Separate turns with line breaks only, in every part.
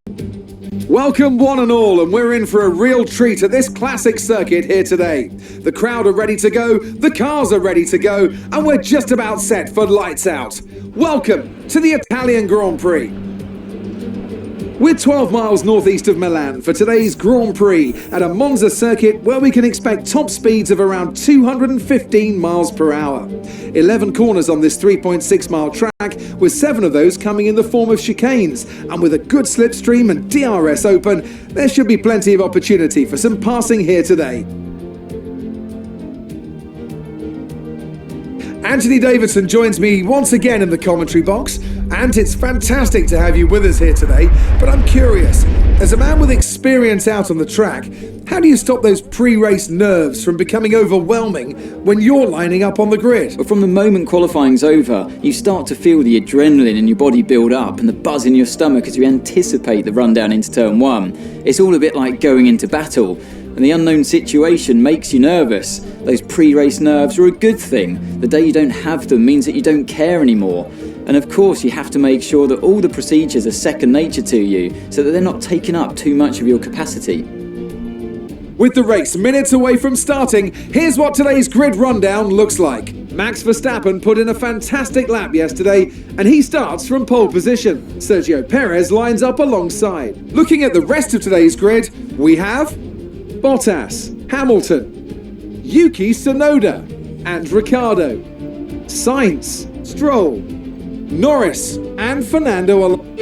Welcome one and all, and we're in for a real treat at this classic circuit here today. The crowd are ready to go, the cars are ready to go, and we're just about set for lights out. Welcome to the Italian Grand Prix. We're 12 miles northeast of Milan for today's Grand Prix at a Monza Circuit where we can expect top speeds of around 215 miles per hour. 11 corners on this 3.6 mile track, with 7 of those coming in the form of chicanes, and with a good slipstream and DRS open, there should be plenty of opportunity for some passing here today. Anthony Davidson joins me once again in the commentary box, and it's fantastic to have you with us here today. But I'm curious, as a man with experience out on the track, how do you stop those pre-race nerves from becoming overwhelming when you're lining up on the grid?
But from the moment qualifying's over, you start to feel the adrenaline in your body build up and the buzz in your stomach as you anticipate the run down into turn 1. It's all a bit like going into battle. And the unknown situation makes you nervous. Those pre-race nerves are a good thing. The day you don't have them means that you don't care anymore. And of course you have to make sure that all the procedures are second nature to you so that they're not taking up too much of your capacity.
With the race minutes away from starting, here's what today's grid rundown looks like. Max Verstappen put in a fantastic lap yesterday, and he starts from pole position. Sergio Perez lines up alongside. Looking at the rest of today's grid, we have Bottas, Hamilton, Yuki Tsunoda, and Ricciardo, Sainz, Stroll, Norris, and Fernando Alonso.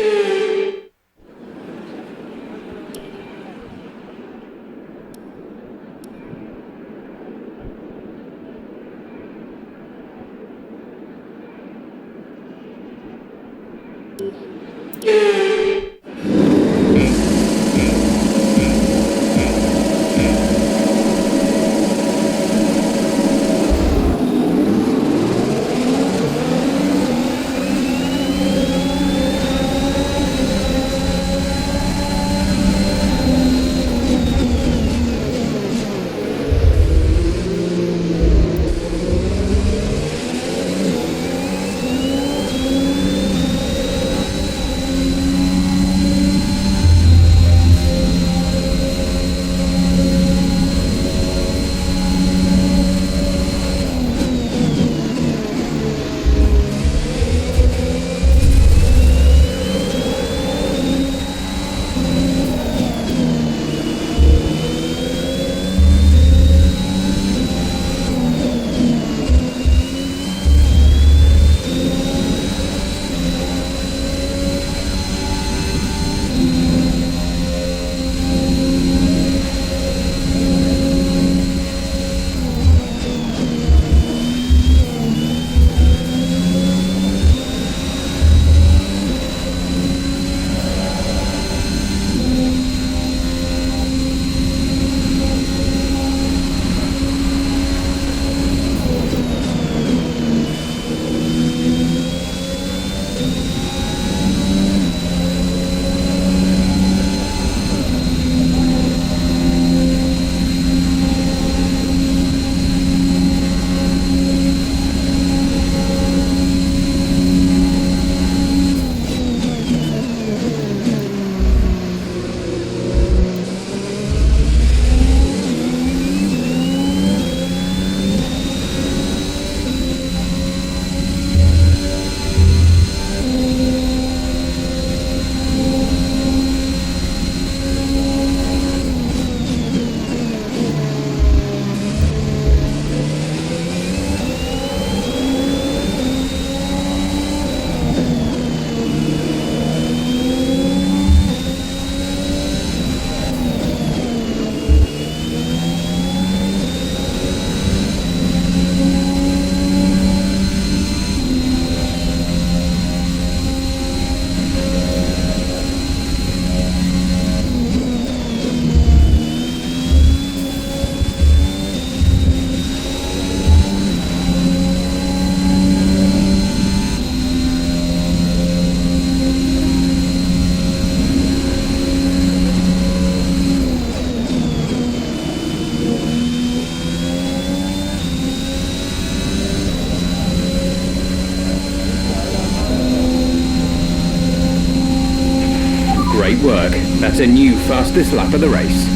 work. That's a new fastest lap of the race.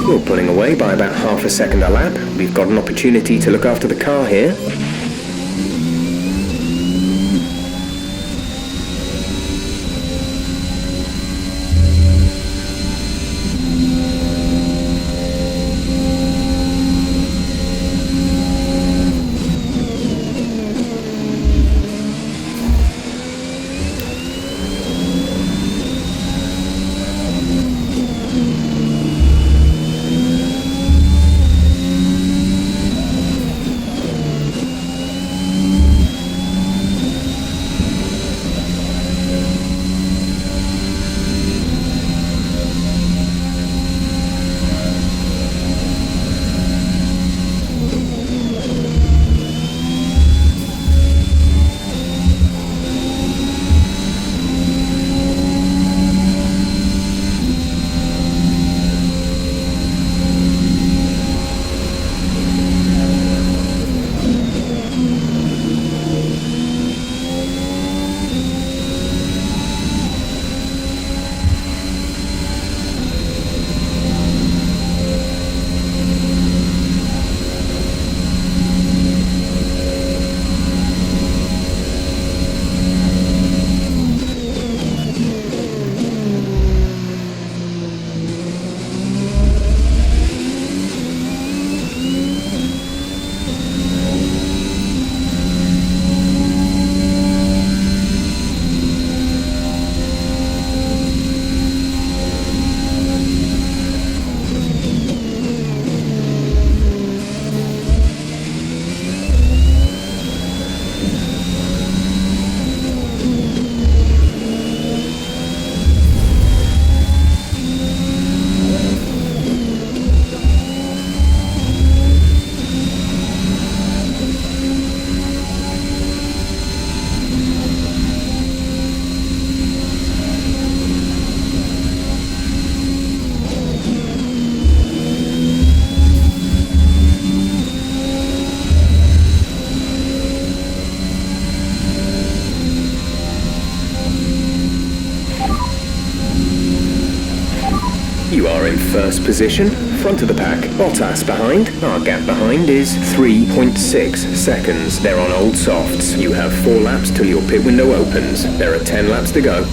We're pulling away by about half a second a lap. We've got an opportunity to look after the car here. You are in first position, front of the pack. Bottas behind. Our gap behind is 3.6 seconds. They're on old softs. You have 4 laps till your pit window opens. There are 10 laps to go.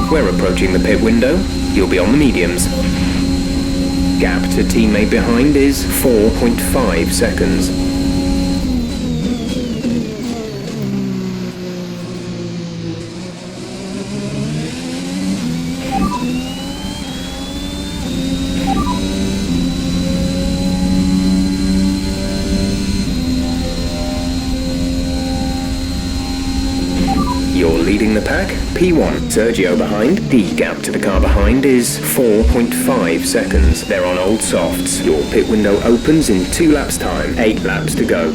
We're approaching the pit window. You'll be on the mediums. Gap to teammate behind is 4.5 seconds. You're leading the pack, P1. Sergio behind. The gap to the car behind is 4.5 seconds. They're on old softs. Your pit window opens in 2 laps' time. 8 laps to go.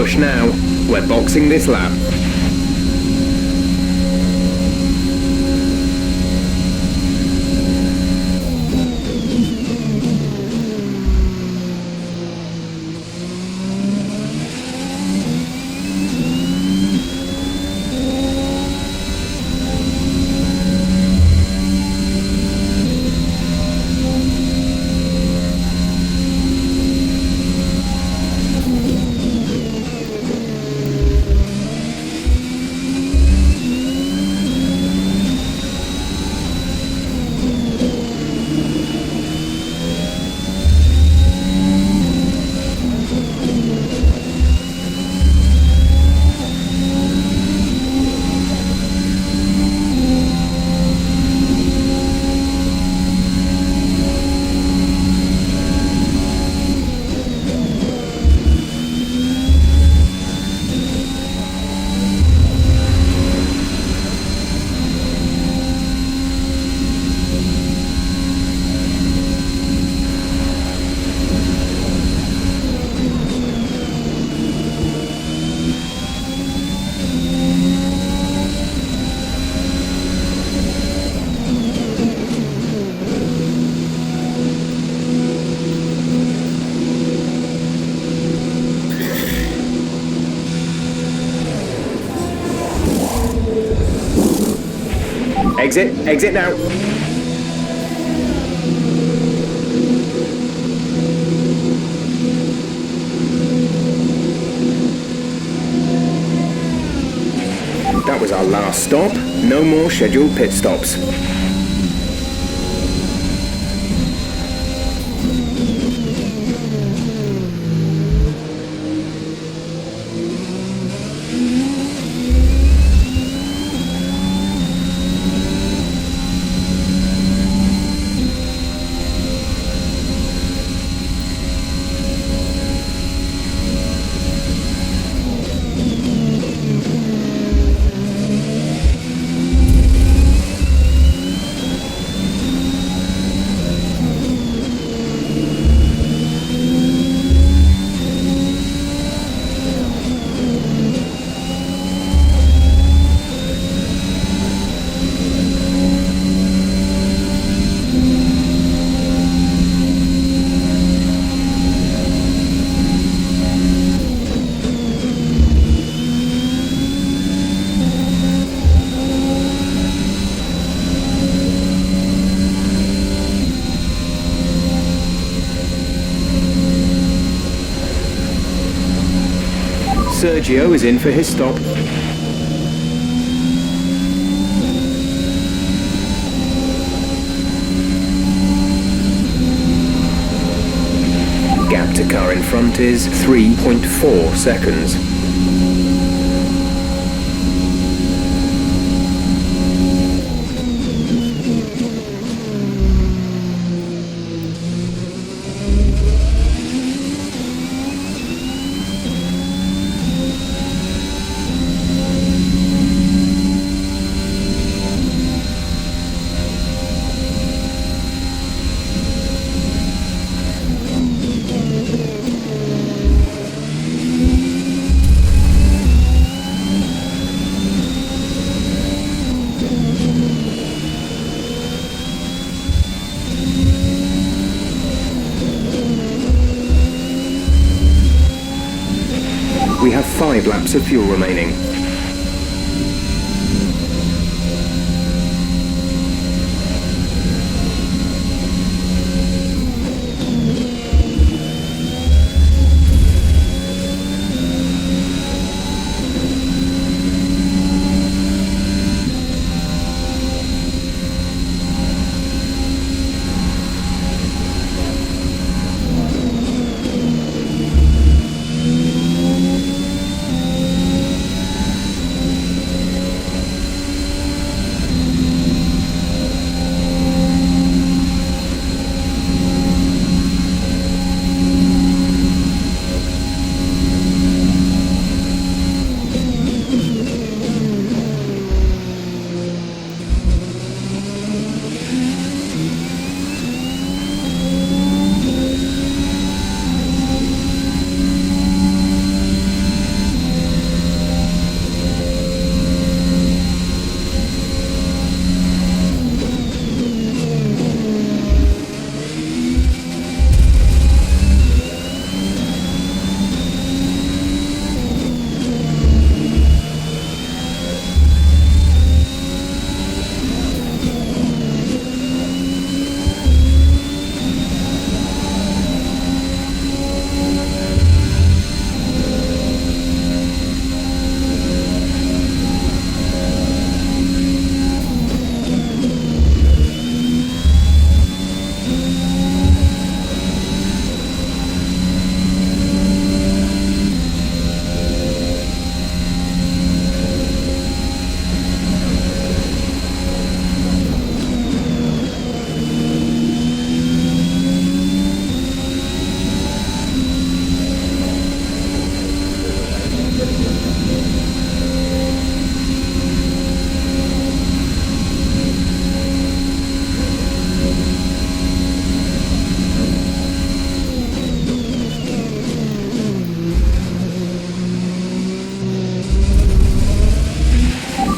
push now. We're boxing this lap. Exit now. That was our last stop. No more scheduled pit stops. Sergio is in for his stop. Gap to car in front is 3.4 seconds. We have 5 laps of fuel remaining.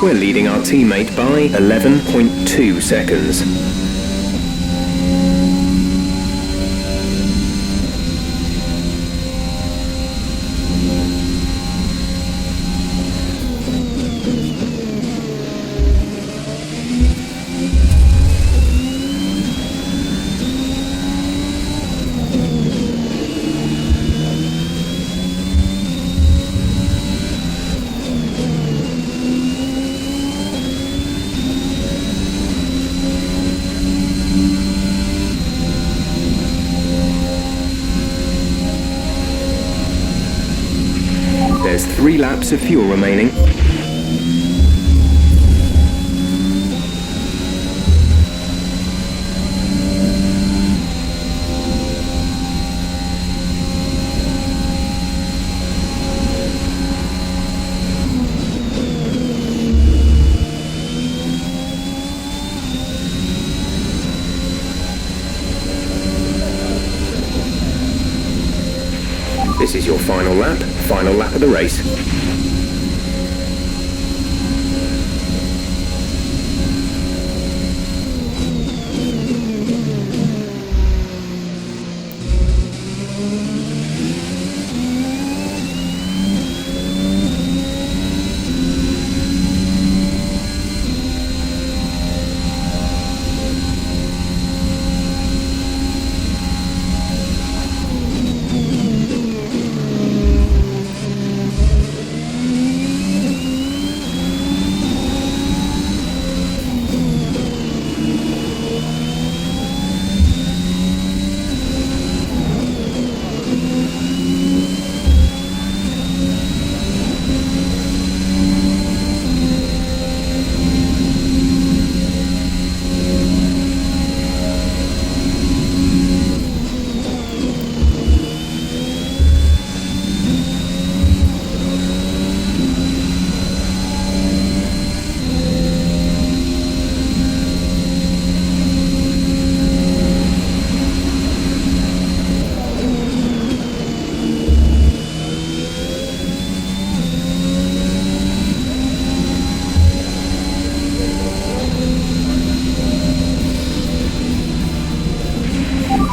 We're leading our teammate by 11.2 seconds. There's 3 laps of fuel remaining. This is your final lap of the race.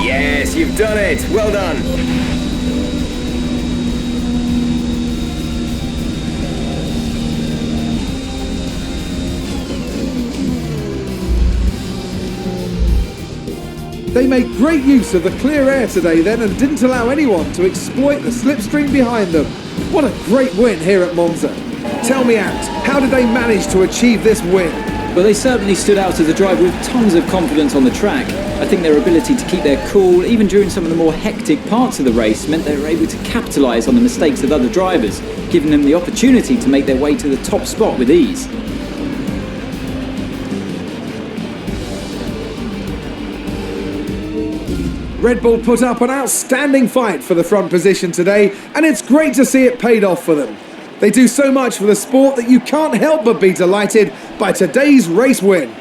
Yes, you've done it! Well done!
They made great use of the clear air today then and didn't allow anyone to exploit the slipstream behind them. What a great win here at Monza. Tell me, Ant, how did they manage to achieve this win?
Well, they certainly stood out as a driver with tons of confidence on the track. I think their ability to keep their cool, even during some of the more hectic parts of the race, meant they were able to capitalise on the mistakes of other drivers, giving them the opportunity to make their way to the top spot with ease.
Red Bull put up an outstanding fight for the front position today, and it's great to see it paid off for them. They do so much for the sport that you can't help but be delighted by today's race win.